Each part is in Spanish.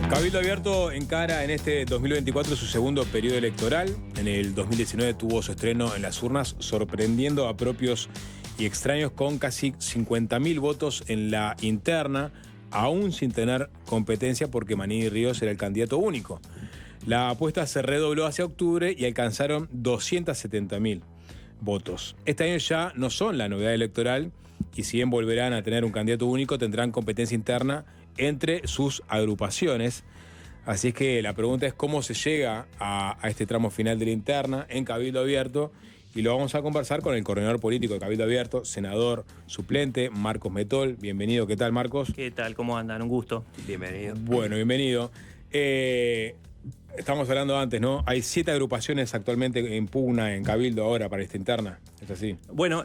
Cabildo Abierto encara en este 2024 su segundo periodo electoral. En el 2019 tuvo su estreno en las urnas, sorprendiendo a propios y extraños con casi 50.000 votos en la interna, aún sin tener competencia porque Manini Ríos era el candidato único. La apuesta se redobló hacia octubre y alcanzaron 270.000 votos. Este año ya no son la novedad electoral y si bien volverán a tener un candidato único, tendrán competencia interna entre sus agrupaciones. Así es que la pregunta es cómo se llega a este tramo final de la interna en Cabildo Abierto, y lo vamos a conversar con el coordinador político de Cabildo Abierto, senador suplente, Marcos Metol. Bienvenido. ¿Qué tal, Marcos? ¿Qué tal? ¿Cómo andan? Un gusto. Bienvenido. Bueno, bienvenido. Estamos hablando antes, ¿no? Hay 7 agrupaciones actualmente en pugna en Cabildo ahora para esta interna. ¿Es así? Bueno,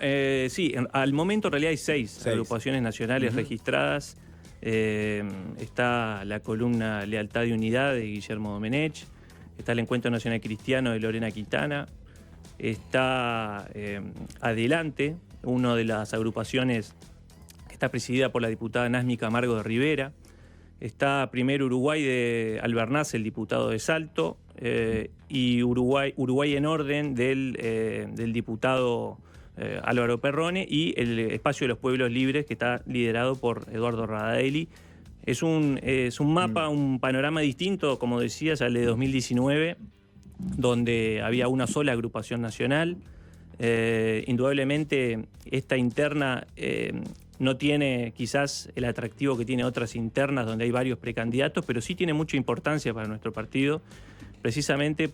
sí, al momento en realidad hay 6 agrupaciones nacionales registradas. Está la columna Lealtad y Unidad de Guillermo Domenech, está el Encuentro Nacional Cristiano de Lorena Quintana, está Adelante, una de las agrupaciones que está presidida por la diputada Nazmi Camargo de Rivera, está Primero Uruguay de Albernaz, el diputado de Salto, y Uruguay en Orden del diputado Álvaro Perrone, y el Espacio de los Pueblos Libres, que está liderado por Eduardo Radaeli. Es un mapa, un panorama distinto, como decías, al de 2019, donde había una sola agrupación nacional. Indudablemente esta interna no tiene quizás el atractivo que tiene otras internas donde hay varios precandidatos, pero sí tiene mucha importancia para nuestro partido, precisamente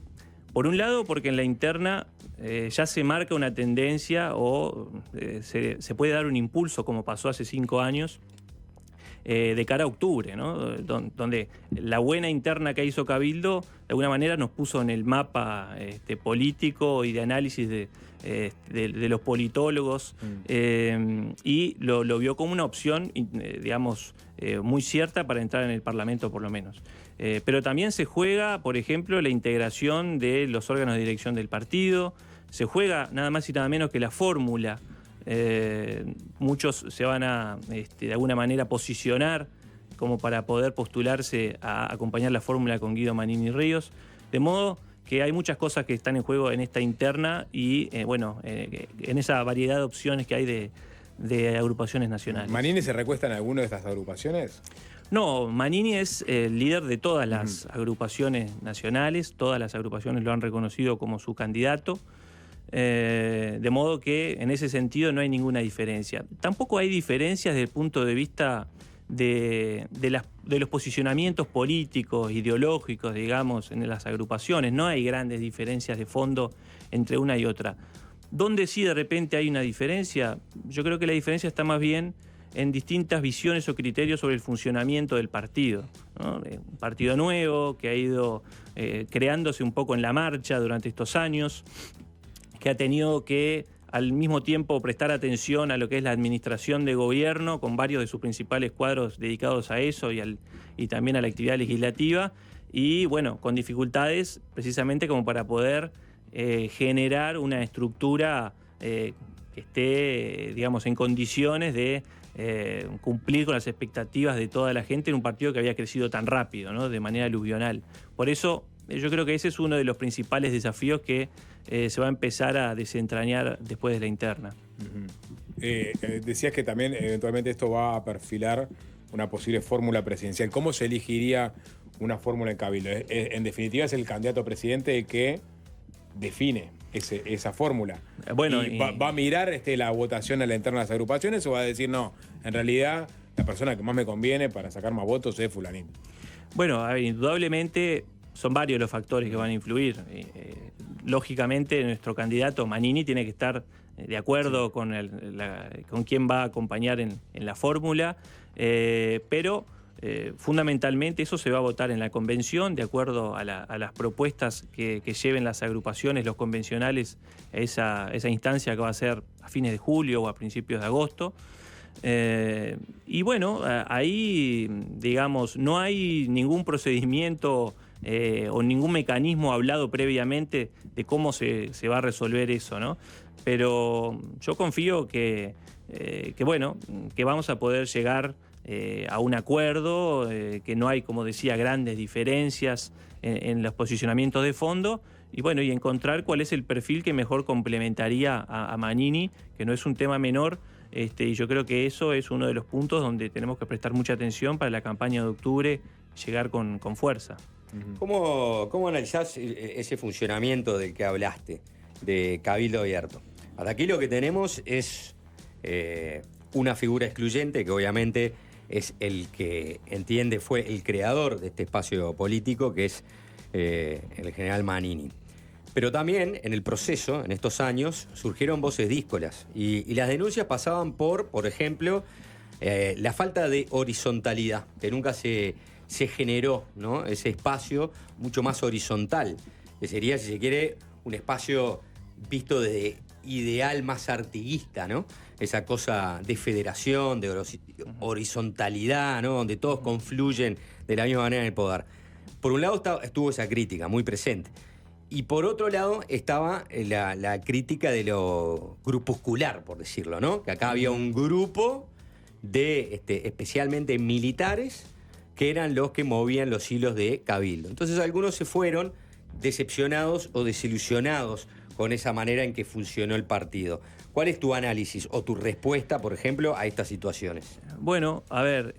por un lado porque en la interna ya se marca una tendencia o se puede dar un impulso, como pasó hace 5 años, de cara a octubre, ¿no? Donde la buena interna que hizo Cabildo de alguna manera nos puso en el mapa político y de análisis de los politólogos, y lo vio como una opción, digamos, muy cierta para entrar en el Parlamento por lo menos. Pero también se juega, por ejemplo, la integración de los órganos de dirección del partido, se juega nada más y nada menos que la fórmula. Muchos se van a, de alguna manera, posicionar como para poder postularse a acompañar la fórmula con Guido Manini Ríos, de modo que hay muchas cosas que están en juego en esta interna y, en esa variedad de opciones que hay de agrupaciones nacionales. ¿Manini se recuesta en alguna de estas agrupaciones? No, Manini es el líder de todas las agrupaciones nacionales, todas las agrupaciones lo han reconocido como su candidato. De modo que en ese sentido no hay ninguna diferencia. Tampoco hay diferencias desde el punto de vista de los posicionamientos políticos, ideológicos, digamos, en las agrupaciones. No hay grandes diferencias de fondo entre una y otra. ¿Dónde sí de repente hay una diferencia? Yo creo que la diferencia está más bien en distintas visiones o criterios sobre el funcionamiento del partido, ¿no? Un partido nuevo que ha ido creándose un poco en la marcha durante estos años, que ha tenido que al mismo tiempo prestar atención a lo que es la administración de gobierno, con varios de sus principales cuadros dedicados a eso y también a la actividad legislativa, y bueno, con dificultades precisamente como para poder generar una estructura que esté, digamos, en condiciones de cumplir con las expectativas de toda la gente en un partido que había crecido tan rápido, ¿no? De manera aluvional. Por eso yo creo que ese es uno de los principales desafíos que se va a empezar a desentrañar después de la interna. Decías que también eventualmente esto va a perfilar una posible fórmula presidencial. ¿Cómo se elegiría una fórmula en Cabildo? En definitiva es el candidato a presidente el que define esa fórmula. Bueno, ¿Va a mirar la votación a la interna de las agrupaciones o va a decir no, en realidad la persona que más me conviene para sacar más votos es fulanito? Bueno, a ver, indudablemente son varios los factores que van a influir. Lógicamente, nuestro candidato Manini tiene que estar de acuerdo con quién va a acompañar en la fórmula, pero fundamentalmente eso se va a votar en la convención, de acuerdo a las propuestas que lleven las agrupaciones, los convencionales, a esa instancia que va a ser a fines de julio o a principios de agosto. Y bueno, ahí, digamos, no hay ningún procedimiento o ningún mecanismo hablado previamente de cómo se va a resolver eso, ¿no? Pero yo confío que vamos a poder llegar a un acuerdo, que no hay, como decía, grandes diferencias en los posicionamientos de fondo, y bueno, y encontrar cuál es el perfil que mejor complementaría a Manini, que no es un tema menor, y yo creo que eso es uno de los puntos donde tenemos que prestar mucha atención para la campaña de octubre, llegar con fuerza. ¿Cómo analizás ese funcionamiento del que hablaste, de Cabildo Abierto? Hasta aquí lo que tenemos es una figura excluyente, que obviamente es el que entiende fue el creador de este espacio político, que es el general Manini. Pero también en el proceso, en estos años, surgieron voces díscolas y las denuncias pasaban por ejemplo, la falta de horizontalidad, que nunca se generó, ¿no? Ese espacio mucho más horizontal, que sería, si se quiere, un espacio visto desde ideal más artiguista, ¿no? Esa cosa de federación, de horizontalidad, ¿no? Donde todos confluyen de la misma manera en el poder. Por un lado estuvo esa crítica muy presente. Y por otro lado estaba la crítica de lo grupuscular, por decirlo, ¿no? Que acá había un grupo de especialmente militares que eran los que movían los hilos de Cabildo. Entonces algunos se fueron decepcionados o desilusionados con esa manera en que funcionó el partido. ¿Cuál es tu análisis o tu respuesta, por ejemplo, a estas situaciones? Bueno, a ver,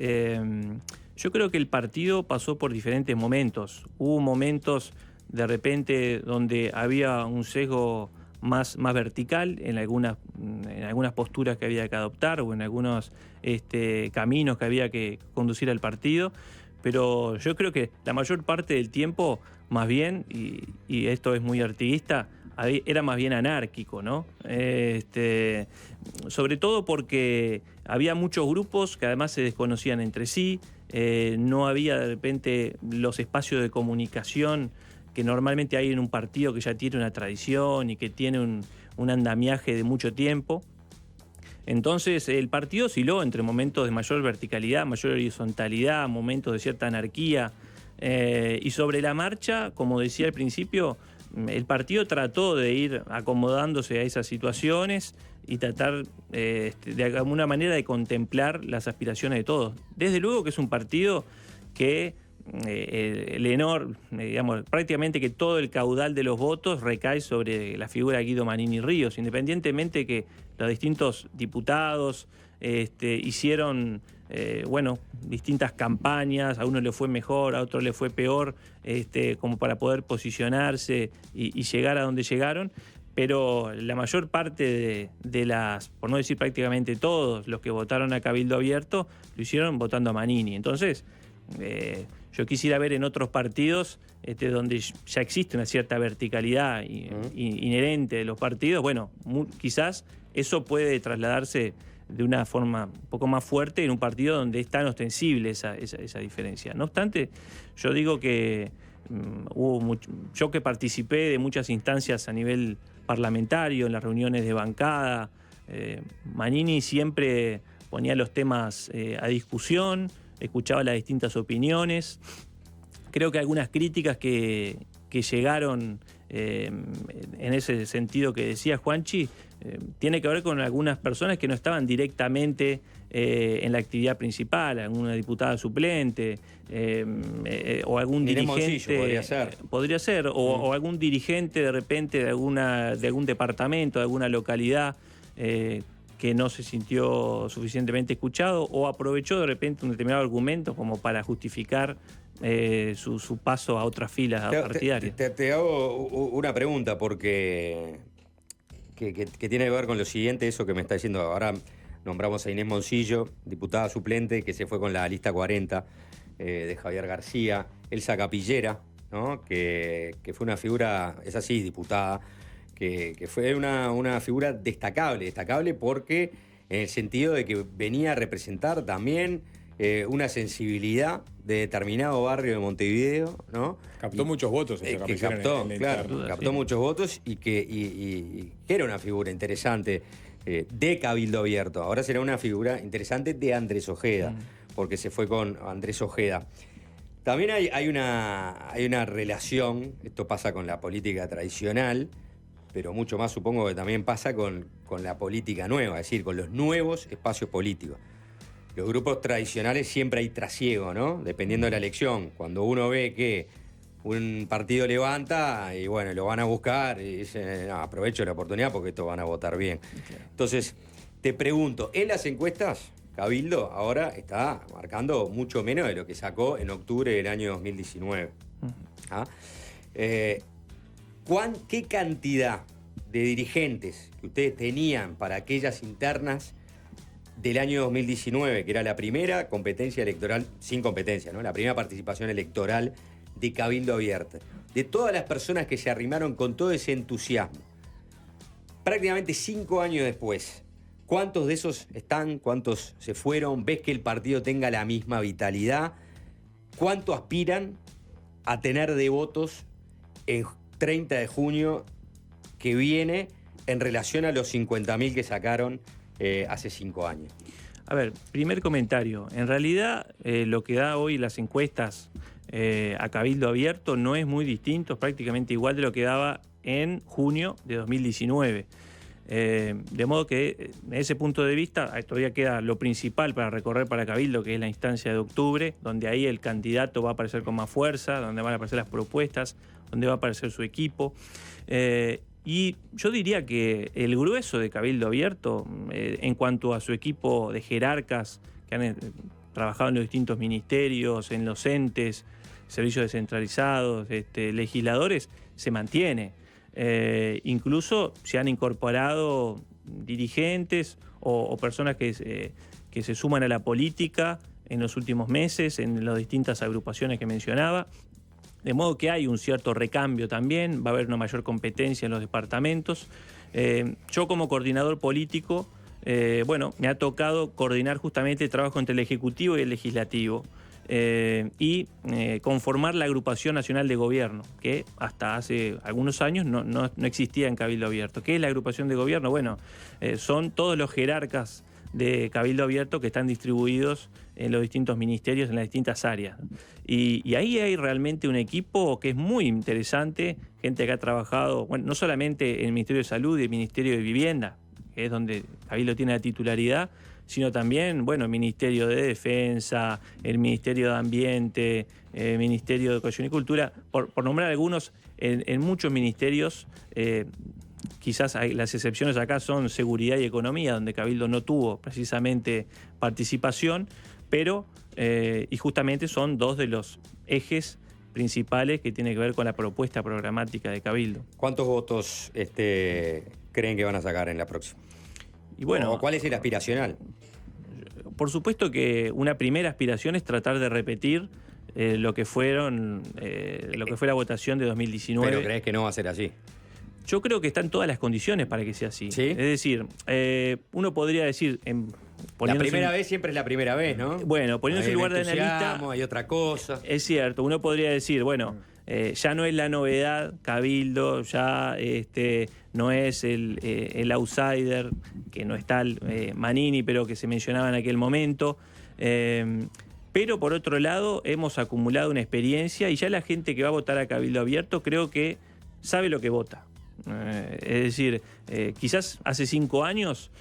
yo creo que el partido pasó por diferentes momentos. Hubo momentos de repente donde había un sesgo más vertical en algunas posturas que había que adoptar o en algunos caminos que había que conducir al partido, pero yo creo que la mayor parte del tiempo, más bien, y esto es muy artiguista, era más bien anárquico, ¿no? Sobre todo porque había muchos grupos que además se desconocían entre sí, no había de repente los espacios de comunicación que normalmente hay en un partido que ya tiene una tradición y que tiene un andamiaje de mucho tiempo. Entonces el partido osciló entre momentos de mayor verticalidad, mayor horizontalidad, momentos de cierta anarquía, y sobre la marcha, como decía al principio, el partido trató de ir acomodándose a esas situaciones y tratar de alguna manera de contemplar las aspiraciones de todos. Desde luego que es un partido que digamos, prácticamente que todo el caudal de los votos recae sobre la figura de Guido Manini Ríos, independientemente que los distintos diputados hicieron distintas campañas, a uno le fue mejor, a otro le fue peor, como para poder posicionarse y llegar a donde llegaron. Pero la mayor parte de las, por no decir prácticamente todos, los que votaron a Cabildo Abierto, lo hicieron votando a Manini. Entonces, yo quisiera ver en otros partidos donde ya existe una cierta verticalidad inherente de los partidos, bueno, quizás eso puede trasladarse de una forma un poco más fuerte en un partido donde es tan ostensible esa diferencia. No obstante, yo digo que yo que participé de muchas instancias a nivel parlamentario, en las reuniones de bancada, Manini siempre ponía los temas a discusión, escuchaba las distintas opiniones. Creo que algunas críticas que llegaron en ese sentido que decía Juanchi, tiene que ver con algunas personas que no estaban directamente en la actividad principal, alguna diputada suplente o algún dirigente. Podría ser, o algún dirigente de repente de algún departamento, de alguna localidad que no se sintió suficientemente escuchado o aprovechó de repente un determinado argumento como para justificar su paso a otras filas partidarias. Te hago una pregunta porque que tiene que ver con lo siguiente, eso que me está diciendo. Ahora nombramos a Inés Moncillo, diputada suplente, que se fue con la lista 40 de Javier García, Elsa Capillera, ¿no? que fue una figura, es así, diputada, que fue una figura destacable porque en el sentido de que venía a representar también una sensibilidad de determinado barrio de Montevideo, ¿no? Captó muchos votos. Captó muchos votos y que era una figura interesante de Cabildo Abierto. Ahora será una figura interesante de Andrés Ojeda, porque se fue con Andrés Ojeda. También hay una relación, esto pasa con la política tradicional, pero mucho más supongo que también pasa con la política nueva, es decir, con los nuevos espacios políticos. los grupos tradicionales siempre hay trasiego, ¿no? Dependiendo de la elección. Cuando uno ve que un partido levanta y bueno, lo van a buscar y dicen, no, aprovecho la oportunidad porque estos van a votar bien. Entonces, te pregunto, en las encuestas, Cabildo ahora está marcando mucho menos de lo que sacó en octubre del año 2019. ¿Ah? ¿Qué cantidad de dirigentes que ustedes tenían para aquellas internas del año 2019, que era la primera competencia electoral, sin competencia, ¿no? La primera participación electoral de Cabildo Abierto? De todas las personas que se arrimaron con todo ese entusiasmo, prácticamente 5 años después, ¿cuántos de esos están? ¿Cuántos se fueron? ¿Ves que el partido tenga la misma vitalidad? ¿Cuánto aspiran a tener de votos en 30 de junio que viene en relación a los 50.000 que sacaron hace 5 años? A ver, primer comentario. En realidad, lo que da hoy las encuestas a Cabildo Abierto no es muy distinto, es prácticamente igual de lo que daba en junio de 2019. De modo que, en ese punto de vista, todavía queda lo principal para recorrer para Cabildo, que es la instancia de octubre, donde ahí el candidato va a aparecer con más fuerza, donde van a aparecer las propuestas, donde va a aparecer su equipo. Y yo diría que el grueso de Cabildo Abierto, en cuanto a su equipo de jerarcas que han trabajado en los distintos ministerios, en los entes, servicios descentralizados, legisladores, se mantiene. Incluso se han incorporado dirigentes o personas que se suman a la política en los últimos meses, en las distintas agrupaciones que mencionaba. De modo que hay un cierto recambio también, va a haber una mayor competencia en los departamentos. Yo como coordinador político, me ha tocado coordinar justamente el trabajo entre el Ejecutivo y el Legislativo y conformar la Agrupación Nacional de Gobierno, que hasta hace algunos años no existía en Cabildo Abierto. ¿Qué es la Agrupación de Gobierno? Bueno, son todos los jerarcas de Cabildo Abierto que están distribuidos en los distintos ministerios, en las distintas áreas. Y ahí hay realmente un equipo que es muy interesante, gente que ha trabajado, bueno, no solamente en el Ministerio de Salud y el Ministerio de Vivienda, que es donde Cabildo tiene la titularidad, sino también, bueno, el Ministerio de Defensa, el Ministerio de Ambiente, el Ministerio de Cohesión y Cultura, por nombrar algunos, en muchos ministerios. Quizás las excepciones acá son seguridad y economía, donde Cabildo no tuvo precisamente participación, pero y justamente son dos de los ejes principales que tienen que ver con la propuesta programática de Cabildo. ¿Cuántos votos creen que van a sacar en la próxima? Y bueno, ¿O cuál es el aspiracional? Por supuesto que una primera aspiración es tratar de repetir lo que fue la votación de 2019. ¿Pero crees que no va a ser así? Yo creo que están todas las condiciones para que sea así. ¿Sí? Es decir, uno podría decir... La primera vez siempre es la primera vez, ¿no? Bueno, poniéndose en lugar de analista... Hay otra cosa. Es cierto, uno podría decir, bueno, ya no es la novedad, Cabildo, ya no es el outsider, que no está Manini, pero que se mencionaba en aquel momento. Pero por otro lado, hemos acumulado una experiencia y ya la gente que va a votar a Cabildo Abierto creo que sabe lo que vota. Es decir, quizás hace 5 años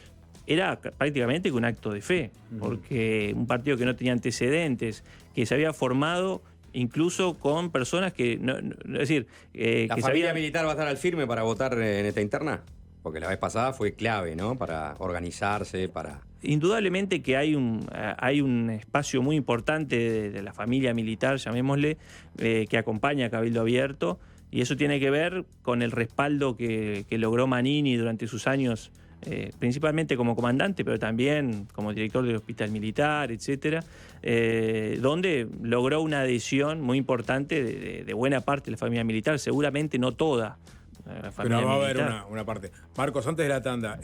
era prácticamente un acto de fe, porque un partido que no tenía antecedentes, que se había formado incluso con personas que... es decir, ¿La familia militar va a estar al firme para votar en esta interna? Porque la vez pasada fue clave, ¿no? Para organizarse, para... Indudablemente que hay un espacio muy importante de la familia militar, llamémosle, que acompaña a Cabildo Abierto, y eso tiene que ver con el respaldo que logró Manini durante sus años, principalmente como comandante, pero también como director del Hospital Militar, etcétera, donde logró una adhesión muy importante de buena parte de la familia militar, seguramente no toda. Pero va a haber una parte. Marcos, antes de la tanda,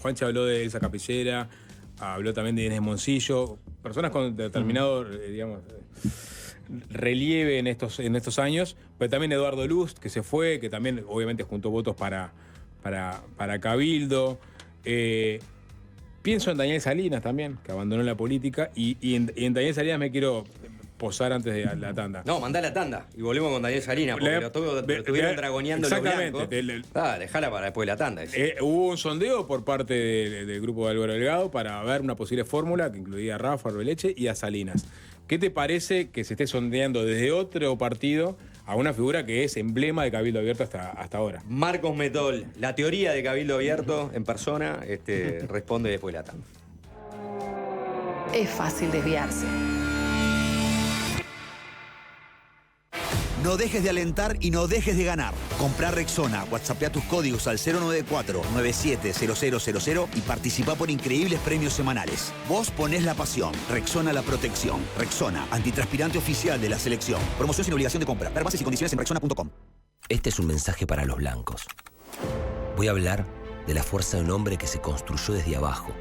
Juanchi habló de Elsa Capillera, habló también de Inés Moncillo, personas con determinado, relieve en estos años, pero también Eduardo Luz, que se fue, que también obviamente juntó votos para Cabildo. Pienso en Daniel Salinas también, que abandonó la política, y en Daniel Salinas me quiero posar antes de la tanda. No, mandá la tanda y volvemos con Daniel Salinas, porque lo estuvieron dragoneando los blancos. Dejala para después de la tanda. Hubo un sondeo por parte del grupo de Álvaro Delgado para ver una posible fórmula que incluía a Rafa Arbeleche y a Salinas. ¿Qué te parece que se esté sondeando desde otro partido a una figura que es emblema de Cabildo Abierto hasta ahora? Marcos Metol, la teoría de Cabildo Abierto en persona, responde después de la tanda. Es fácil desviarse. No dejes de alentar y no dejes de ganar. Comprá Rexona, WhatsAppea tus códigos al 094-970000 y participa por increíbles premios semanales. Vos ponés la pasión, Rexona la protección. Rexona, antitranspirante oficial de la selección. Promoción sin obligación de compra. Ver bases y condiciones en rexona.com. Este es un mensaje para los blancos. Voy a hablar de la fuerza de un hombre que se construyó desde abajo.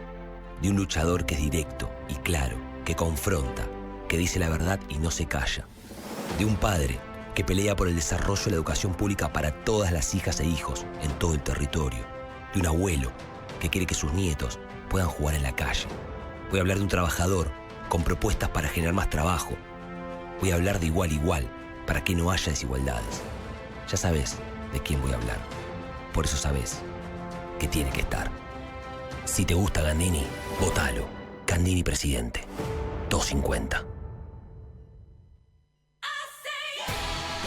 De un luchador que es directo y claro, que confronta, que dice la verdad y no se calla. De un padre que pelea por el desarrollo de la educación pública para todas las hijas e hijos en todo el territorio. De un abuelo que quiere que sus nietos puedan jugar en la calle. Voy a hablar de un trabajador con propuestas para generar más trabajo. Voy a hablar de igual a igual para que no haya desigualdades. Ya sabes de quién voy a hablar. Por eso sabes que tiene que estar. Si te gusta Gandini, votalo. Gandini presidente. 250.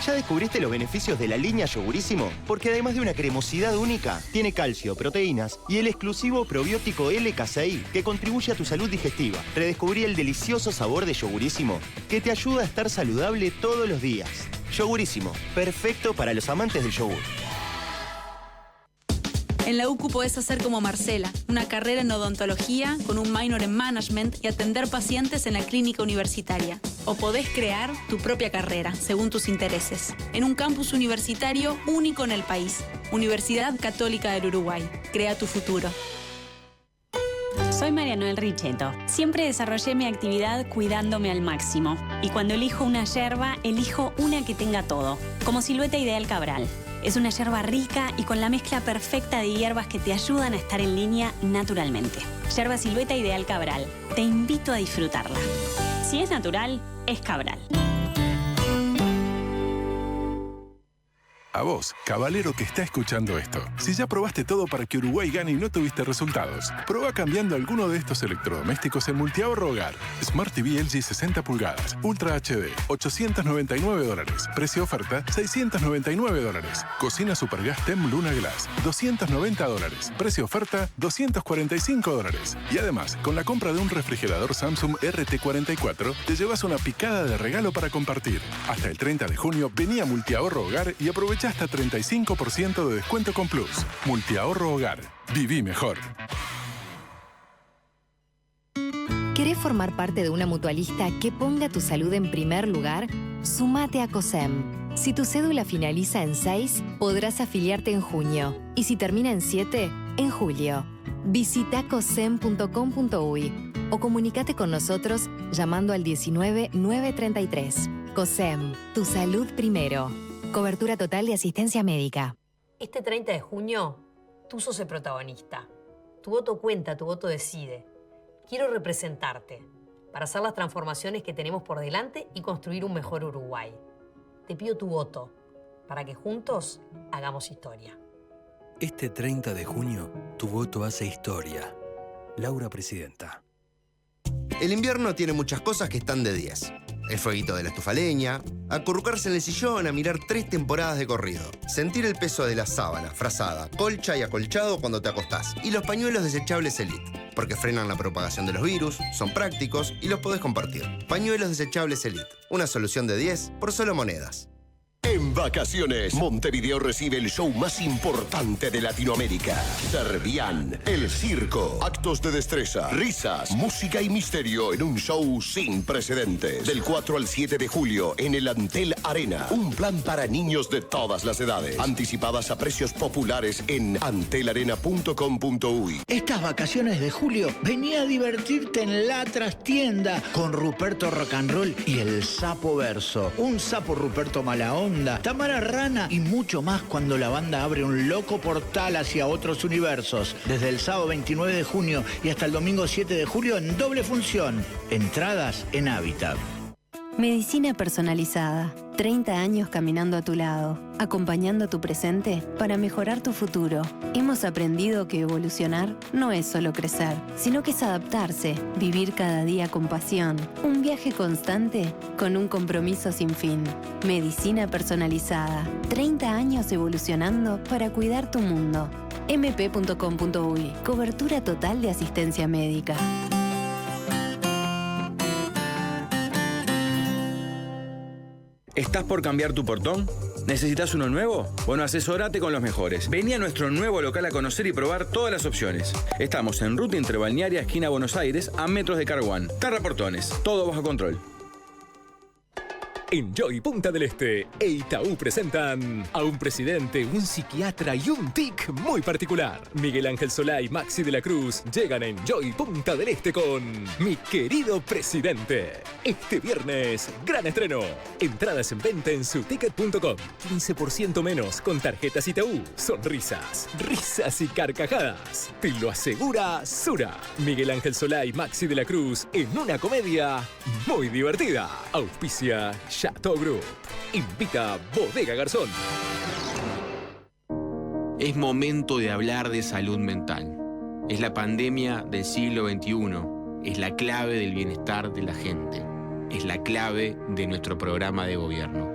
¿Ya descubriste los beneficios de la línea Yogurísimo? Porque además de una cremosidad única, tiene calcio, proteínas y el exclusivo probiótico L-Casein que contribuye a tu salud digestiva. Redescubrí el delicioso sabor de Yogurísimo que te ayuda a estar saludable todos los días. Yogurísimo, perfecto para los amantes del yogur. En la UCU podés hacer como Marcela, una carrera en odontología con un minor en management y atender pacientes en la clínica universitaria. O podés crear tu propia carrera, según tus intereses, en un campus universitario único en el país. Universidad Católica del Uruguay. Crea tu futuro. Soy María Noel Richetto. Siempre desarrollé mi actividad cuidándome al máximo. Y cuando elijo una yerba, elijo una que tenga todo, como Silueta Ideal Cabral. Es una yerba rica y con la mezcla perfecta de hierbas que te ayudan a estar en línea naturalmente. Yerba Silueta Ideal Cabral. Te invito a disfrutarla. Si es natural, es Cabral. A vos, caballero que está escuchando esto. Si ya probaste todo para que Uruguay gane y no tuviste resultados, probá cambiando alguno de estos electrodomésticos en Multiahorro Hogar. Smart TV LG 60 pulgadas, Ultra HD, $899. Precio oferta, $699. Cocina Supergas TEM Luna Glass, $290. Precio oferta, $245. Y además, con la compra de un refrigerador Samsung RT44, te llevas una picada de regalo para compartir. Hasta el 30 de junio, vení a Multiahorro Hogar y aprovecha hasta 35% de descuento con Plus. Multiahorro Hogar. Viví mejor. ¿Querés formar parte de una mutualista que ponga tu salud en primer lugar? Sumate a COSEM. Si tu cédula finaliza en 6, podrás afiliarte en junio. Y si termina en 7, en julio. Visita cosem.com.uy o comunícate con nosotros llamando al 19 933. COSEM. Tu salud primero. Cobertura total de asistencia médica. Este 30 de junio, tú sos el protagonista. Tu voto cuenta, tu voto decide. Quiero representarte para hacer las transformaciones que tenemos por delante y construir un mejor Uruguay. Te pido tu voto para que juntos hagamos historia. Este 30 de junio, tu voto hace historia. Laura Presidenta. El invierno tiene muchas cosas que están de 10. El fueguito de la estufa leña, acurrucarse en el sillón a mirar 3 temporadas de corrido, sentir el peso de la sábana, frazada, colcha y acolchado cuando te acostás, y los pañuelos desechables Elite, porque frenan la propagación de los virus, son prácticos y los podés compartir. Pañuelos desechables Elite, una solución de 10 por solo monedas. En vacaciones, Montevideo recibe el show más importante de Latinoamérica. Servian, el circo, actos de destreza, risas, música y misterio en un show sin precedentes. Del 4 al 7 de julio en el Antel Arena. Un plan para niños de todas las edades. Anticipadas a precios populares en antelarena.com.uy. Estas vacaciones de julio, vení a divertirte en la trastienda con Ruperto Rock and Roll y el Sapo Verso. Un sapo Ruperto Malaón, Tamara Rana y mucho más cuando la banda abre un loco portal hacia otros universos. Desde el sábado 29 de junio y hasta el domingo 7 de julio en doble función. Entradas en Hábitat. Medicina personalizada. 30 años caminando a tu lado, acompañando tu presente para mejorar tu futuro. Hemos aprendido que evolucionar no es solo crecer, sino que es adaptarse, vivir cada día con pasión. Un viaje constante con un compromiso sin fin. Medicina personalizada. 30 años evolucionando para cuidar tu mundo. mp.com.uy. Cobertura total de asistencia médica. ¿Estás por cambiar tu portón? ¿Necesitas uno nuevo? Bueno, asesórate con los mejores. Vení a nuestro nuevo local a conocer y probar todas las opciones. Estamos en ruta interbalnearia, esquina Buenos Aires, a metros de Carguán. Terra Portones, todo bajo control. Enjoy Punta del Este e Itaú presentan a un presidente, un psiquiatra y un tic muy particular. Miguel Ángel Solá y Maxi de la Cruz llegan a Enjoy Punta del Este con Mi Querido Presidente. Este viernes, gran estreno. Entradas en venta en suticket.com. 15% menos con tarjetas Itaú. Sonrisas, risas y carcajadas. Te lo asegura Sura. Miguel Ángel Solá y Maxi de la Cruz en una comedia muy divertida. Auspicia Chateau Group. Invita Bodega Garzón. Es momento de hablar de salud mental. Es la pandemia del siglo XXI. Es la clave del bienestar de la gente. Es la clave de nuestro programa de gobierno.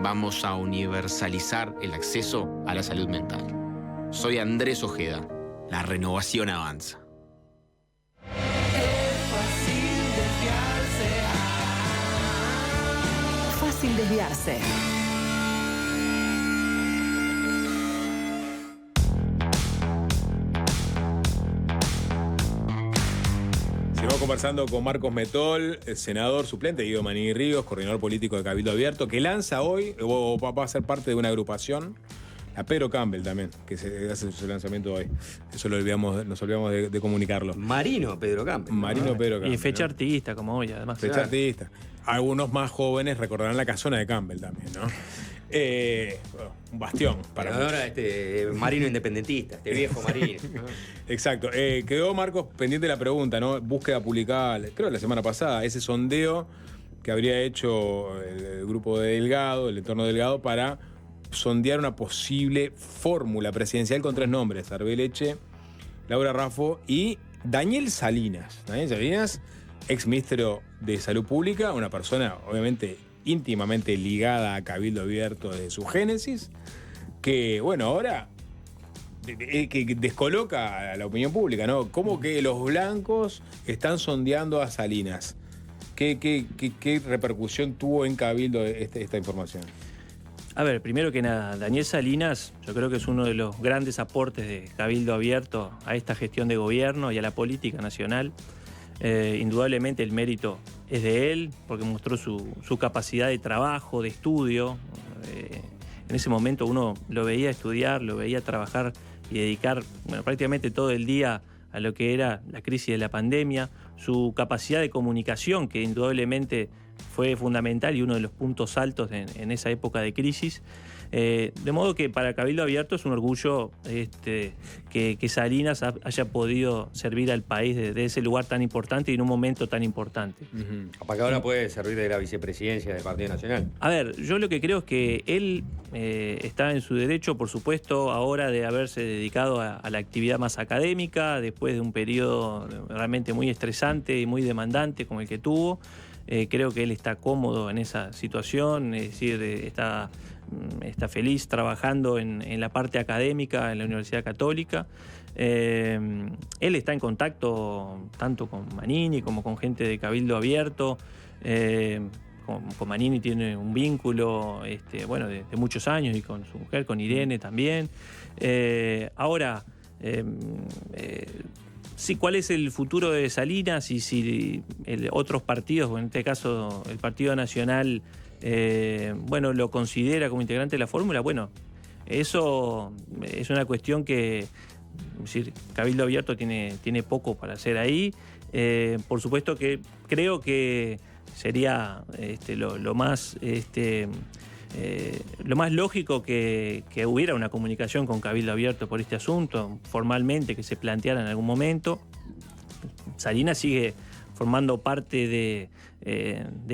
Vamos a universalizar el acceso a la salud mental. Soy Andrés Ojeda. La renovación avanza. Fácil desviarse. Seguimos conversando con Marcos Metol, el senador suplente, Guido Manini Ríos, coordinador político de Cabildo Abierto, que lanza hoy, o va a ser parte de una agrupación, a Pedro Campbell también, que se hace su lanzamiento hoy. Eso nos olvidamos de comunicarlo. Marino Pedro Campbell. Marino Pedro Campbell. Y fecha artista, como hoy, además. Fecha artista. Algunos más jóvenes recordarán la casona de Campbell también, ¿no? Un bastión para muchos. Ahora marino independentista, este viejo marino. Exacto. Quedó, Marcos, pendiente la pregunta, ¿no? Búsqueda publicada, creo la semana pasada, ese sondeo que habría hecho el grupo de Delgado, el entorno de Delgado, para sondear una posible fórmula presidencial con 3 nombres: Arbeleche, Laura Raffo y Daniel Salinas. Daniel Salinas, ex ministro de Salud Pública, una persona obviamente íntimamente ligada a Cabildo Abierto desde su génesis, que bueno, ahora que descoloca a la opinión pública, ¿no? ¿Cómo que los blancos están sondeando a Salinas? ¿Qué repercusión tuvo en Cabildo esta información? A ver, primero que nada, Daniel Salinas yo creo que es uno de los grandes aportes de Cabildo Abierto a esta gestión de gobierno y a la política nacional. Indudablemente el mérito es de él, porque mostró su capacidad de trabajo, de estudio. En ese momento uno lo veía estudiar, lo veía trabajar y dedicar prácticamente todo el día a lo que era la crisis de la pandemia. Su capacidad de comunicación, que indudablemente fue fundamental y uno de los puntos altos en esa época de crisis. De modo que para Cabildo Abierto es un orgullo que Salinas haya podido servir al país de ese lugar tan importante y en un momento tan importante. Capaz que ahora puede servir de la vicepresidencia del Partido Nacional. A ver, yo lo que creo es que él está en su derecho, por supuesto, ahora de haberse dedicado a la actividad más académica, después de un periodo realmente muy estresante y muy demandante como el que tuvo. Creo que él está cómodo en esa situación, es decir, está feliz trabajando en la parte académica en la Universidad Católica. Él está en contacto tanto con Manini como con gente de Cabildo Abierto. Con Manini tiene un vínculo de muchos años, y con su mujer, con Irene también. Ahora, sí, ¿cuál es el futuro de Salinas? Y si otros partidos, en este caso el Partido Nacional, lo considera como integrante de la fórmula, bueno, eso es una cuestión que, es decir, Cabildo Abierto tiene poco para hacer ahí. Por supuesto que creo que sería lo más lógico que hubiera una comunicación con Cabildo Abierto por este asunto, formalmente, que se planteara en algún momento. Salinas sigue formando parte de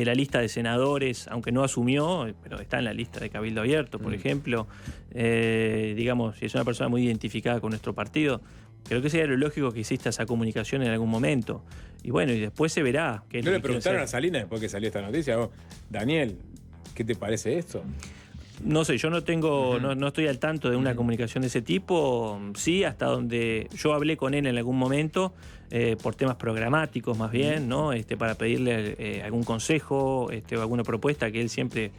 la lista de senadores, aunque no asumió, pero está en la lista de Cabildo Abierto, por ejemplo. Digamos, si es una persona muy identificada con nuestro partido, creo que sería lo lógico que exista esa comunicación en algún momento. Y bueno, y después se verá. ¿No le preguntaron a Salinas después que salió esta noticia? Daniel, ¿qué te parece esto? No sé, yo no tengo, no estoy al tanto de una comunicación de ese tipo. Sí, hasta donde yo hablé con él en algún momento, por temas programáticos más bien, ¿no? Para pedirle algún consejo o alguna propuesta, que él siempre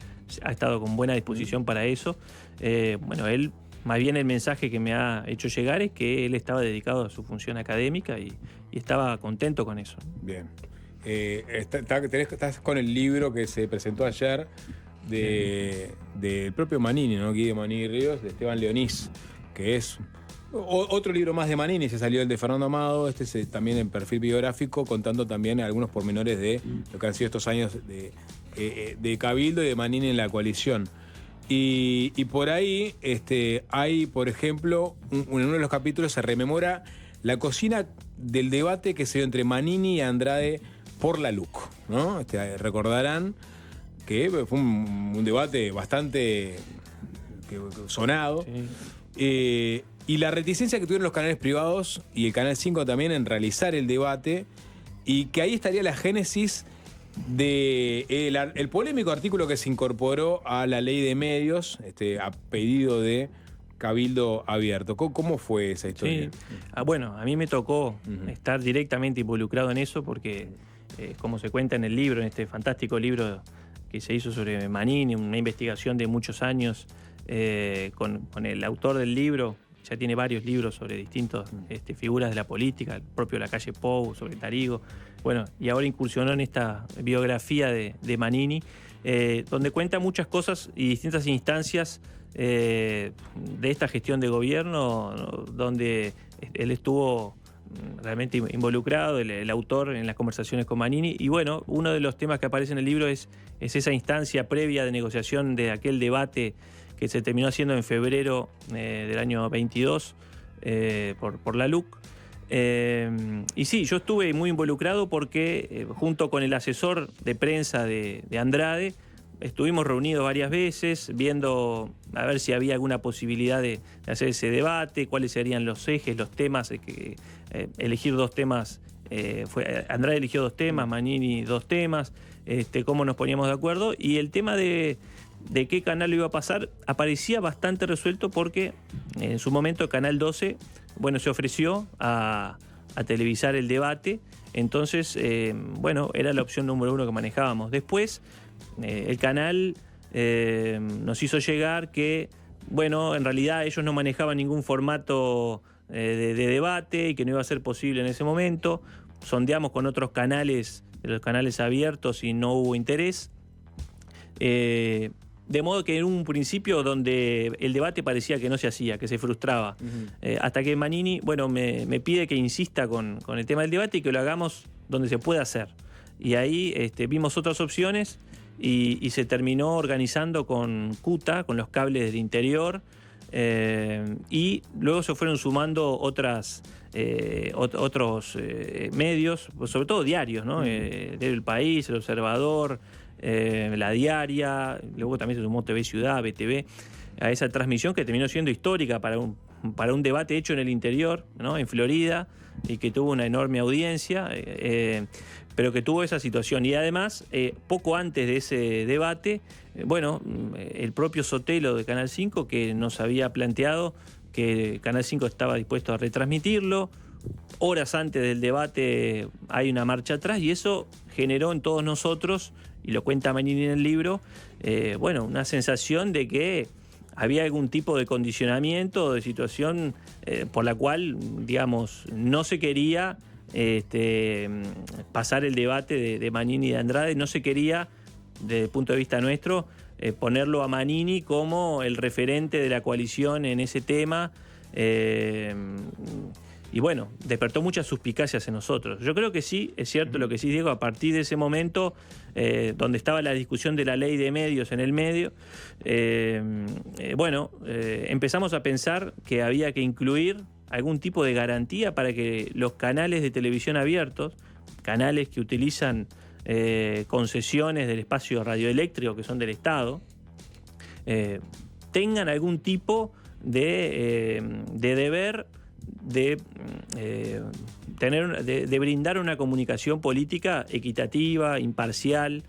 ha estado con buena disposición para eso. Bueno, él, más bien el mensaje que me ha hecho llegar es que él estaba dedicado a su función académica y estaba contento con eso. Bien. Estás con el libro que se presentó ayer del propio Manini, ¿no? Guido Manini Ríos, de Esteban Leonís, que es otro libro más de Manini. Se salió el de Fernando Amado, también en perfil biográfico, contando también algunos pormenores de lo que han sido estos años de Cabildo y de Manini en la coalición. Y por ahí hay, por ejemplo, en uno de los capítulos se rememora la cocina del debate que se dio entre Manini y Andrade por la LUC, ¿no? Recordarán que fue un debate bastante sonado. Sí. Y la reticencia que tuvieron los canales privados y el Canal 5 también en realizar el debate, y que ahí estaría la génesis del polémico artículo que se incorporó a la ley de medios, a pedido de Cabildo Abierto. ¿Cómo fue esa historia? Sí. Bueno, a mí me tocó estar directamente involucrado en eso porque, como se cuenta en el libro, en este fantástico libro que se hizo sobre Manini, una investigación de muchos años, con el autor del libro. Ya tiene varios libros sobre distintas figuras de la política, el propio Lacalle Pou, sobre Tarigo. Bueno, y ahora incursionó en esta biografía de Manini, donde cuenta muchas cosas y distintas instancias de esta gestión de gobierno, donde él estuvo realmente involucrado, el autor, en las conversaciones con Manini. Y bueno, uno de los temas que aparece en el libro es esa instancia previa de negociación de aquel debate que se terminó haciendo en febrero del año 22 por la LUC. Y sí, yo estuve muy involucrado porque junto con el asesor de prensa de Andrade estuvimos reunidos varias veces viendo a ver si había alguna posibilidad de hacer ese debate, cuáles serían los ejes, los temas, elegir dos temas. Andrade eligió dos temas, Manini dos temas, cómo nos poníamos de acuerdo, y el tema de qué canal lo iba a pasar aparecía bastante resuelto porque en su momento Canal 12, bueno, se ofreció a televisar el debate. Entonces, era la opción número uno que manejábamos. Después, el canal nos hizo llegar que, en realidad ellos no manejaban ningún formato de debate y que no iba a ser posible en ese momento. Sondeamos con otros canales, de los canales abiertos, y no hubo interés. De modo que en un principio donde el debate parecía que no se hacía, que se frustraba. Hasta que Manini, me pide que insista con el tema del debate y que lo hagamos donde se pueda hacer. Y ahí vimos otras opciones y se terminó organizando con CUTA, con los cables del interior, y luego se fueron sumando otros medios, sobre todo diarios, ¿no? El País, El Observador, La Diaria, luego también se sumó TV Ciudad, BTV, a esa transmisión que terminó siendo histórica para un debate hecho en el interior, ¿no? En Florida, y que tuvo una enorme audiencia, pero que tuvo esa situación. Y además, poco antes de ese debate, el propio Sotelo de Canal 5, que nos había planteado que Canal 5 estaba dispuesto a retransmitirlo. Horas antes del debate hay una marcha atrás, y eso generó en todos nosotros, y lo cuenta Manini en el libro, una sensación de que había algún tipo de condicionamiento o de situación por la cual, digamos, no se quería pasar el debate de Manini y de Andrade, no se quería, desde el punto de vista nuestro, ponerlo a Manini como el referente de la coalición en ese tema. Y despertó muchas suspicacias en nosotros. Yo creo que sí, es cierto lo que sí, Diego, a partir de ese momento, donde estaba la discusión de la ley de medios en el medio, empezamos a pensar que había que incluir algún tipo de garantía para que los canales de televisión abiertos, canales que utilizan concesiones del espacio radioeléctrico que son del Estado, tengan algún tipo de deber de brindar una comunicación política equitativa, imparcial,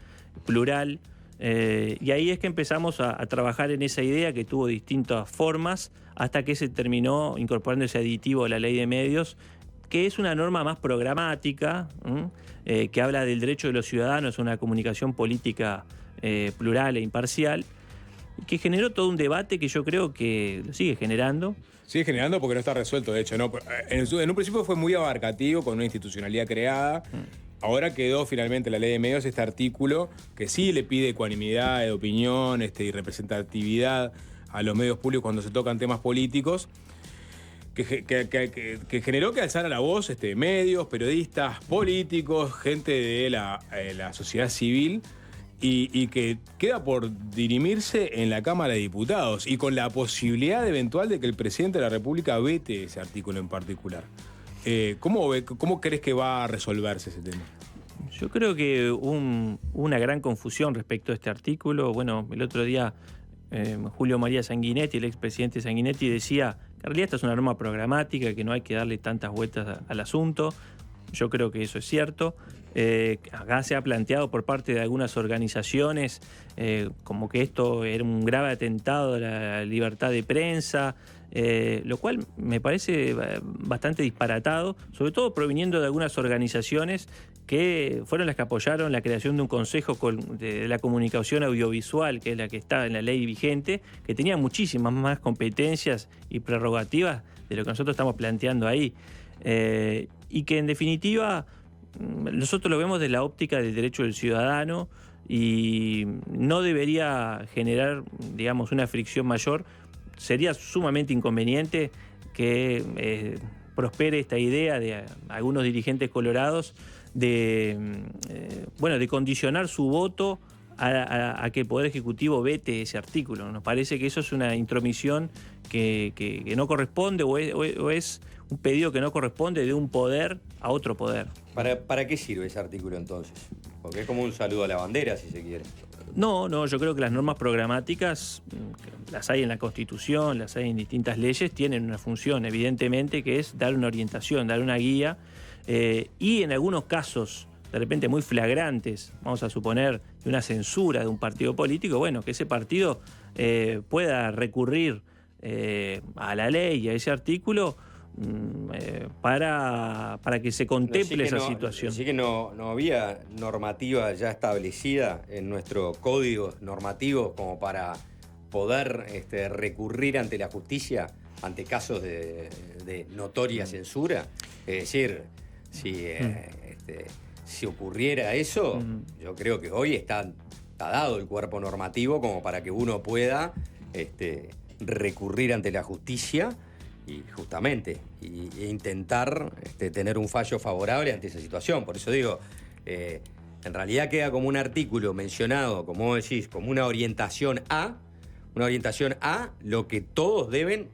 plural. Y ahí es que empezamos a trabajar en esa idea que tuvo distintas formas hasta que se terminó incorporando ese aditivo a la ley de medios, que es una norma más programática, que habla del derecho de los ciudadanos a una comunicación política plural e imparcial, que generó todo un debate que yo creo que lo sigue generando. Sigue generando porque no está resuelto, de hecho, ¿no? En un principio fue muy abarcativo, con una institucionalidad creada. Ahora quedó finalmente la ley de medios este artículo que sí le pide ecuanimidad de opinión y representatividad a los medios públicos cuando se tocan temas políticos, que generó que alzara la voz medios, periodistas, políticos, gente de la sociedad civil, y que queda por dirimirse en la Cámara de Diputados y con la posibilidad eventual de que el presidente de la República vete ese artículo en particular. ¿Cómo crees que va a resolverse ese tema? Yo creo que una gran confusión respecto a este artículo. Bueno, el otro día Julio María Sanguinetti, el expresidente Sanguinetti, decía que en realidad esta es una norma programática, que no hay que darle tantas vueltas al asunto. Yo creo que eso es cierto. Acá se ha planteado por parte de algunas organizaciones como que esto era un grave atentado a la libertad de prensa, lo cual me parece bastante disparatado, sobre todo proviniendo de algunas organizaciones que fueron las que apoyaron la creación de un consejo de la comunicación audiovisual, que es la que está en la ley vigente, que tenía muchísimas más competencias y prerrogativas de lo que nosotros estamos planteando ahí. Y que en definitiva nosotros lo vemos desde la óptica del derecho del ciudadano y no debería generar, digamos, una fricción mayor. Sería sumamente inconveniente que prospere esta idea de algunos dirigentes colorados de condicionar su voto a que el Poder Ejecutivo vete ese artículo. Nos parece que eso es una intromisión que no corresponde o es un pedido que no corresponde de un poder a otro poder. ¿Para qué sirve ese artículo entonces? Porque es como un saludo a la bandera, si se quiere. No, yo creo que las normas programáticas, las hay en la Constitución, las hay en distintas leyes, tienen una función, evidentemente, que es dar una orientación, dar una guía, y en algunos casos, de repente muy flagrantes, vamos a suponer, de una censura de un partido político, bueno, que ese partido pueda recurrir a la ley y a ese artículo para que se contemple esa situación. Así que no había normativa ya establecida en nuestro código normativo como para poder recurrir ante la justicia ante casos de notoria censura. Es decir, si ocurriera eso, yo creo que hoy está dado el cuerpo normativo como para que uno pueda recurrir ante la justicia y justamente intentar tener un fallo favorable ante esa situación. Por eso digo, en realidad queda como un artículo mencionado, como vos decís, como una orientación a lo que todos deben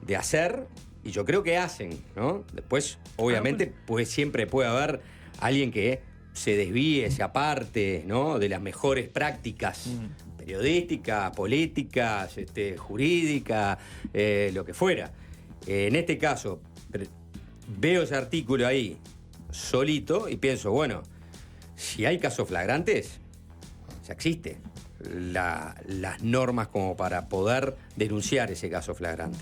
de hacer, y yo creo que hacen, ¿no? Después, obviamente, pues siempre puede haber alguien que se desvíe, se aparte, ¿no?, de las mejores prácticas periodísticas, políticas, jurídicas, lo que fuera. En este caso, veo ese artículo ahí solito y pienso, bueno, si hay casos flagrantes, ya existe las normas como para poder denunciar ese caso flagrante.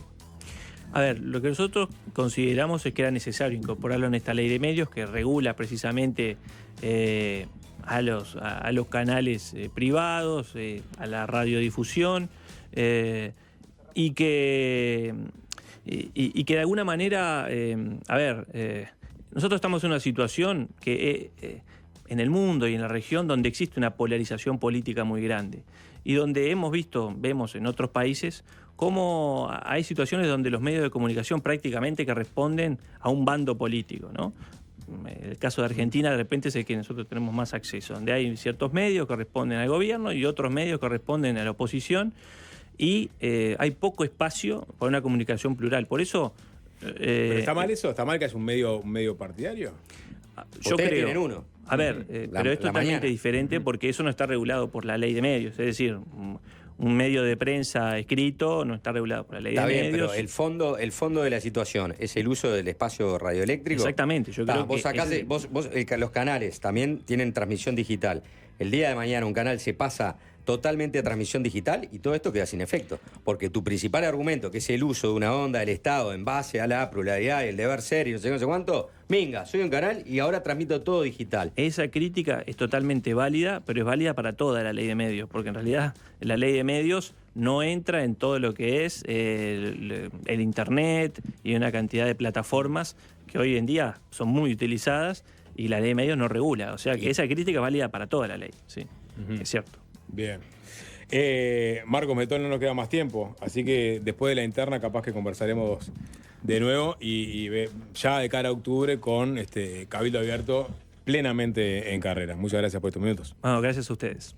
A ver, lo que nosotros consideramos es que era necesario incorporarlo en esta ley de medios que regula precisamente a los canales privados, a la radiodifusión, y que de alguna manera, nosotros estamos en una situación que en el mundo y en la región donde existe una polarización política muy grande y donde vemos en otros países cómo hay situaciones donde los medios de comunicación prácticamente que responden a un bando político, ¿no? El caso de Argentina de repente es el que nosotros tenemos más acceso, donde hay ciertos medios que responden al gobierno y otros medios que responden a la oposición, y hay poco espacio para una comunicación plural. Por eso... ¿Pero está mal eso? ¿Está mal que es un medio partidario? Yo Ustedes creo. tienen uno. A ver, pero es totalmente mañana. diferente porque eso no está regulado por la ley de medios. Es decir, un medio de prensa escrito no está regulado por la ley Está de bien, medios. pero el fondo de la situación es el uso del espacio radioeléctrico. Exactamente, yo creo vos que sacás los canales también tienen transmisión digital. El día de mañana un canal se pasa totalmente a transmisión digital y todo esto queda sin efecto. Porque tu principal argumento, que es el uso de una onda del Estado en base a la pluralidad y el deber ser y no sé cuánto, minga, soy un canal y ahora transmito todo digital. Esa crítica es totalmente válida, pero es válida para toda la ley de medios, porque en realidad la ley de medios no entra en todo lo que es el Internet y una cantidad de plataformas que hoy en día son muy utilizadas y la ley de medios no regula. O sea que esa crítica es válida para toda la ley, sí, es cierto. Bien. Marcos Metón, no nos queda más tiempo, así que después de la interna capaz que conversaremos de nuevo y ya de cara a octubre con Cabildo Abierto plenamente en carrera. Muchas gracias por estos minutos. Bueno, gracias a ustedes.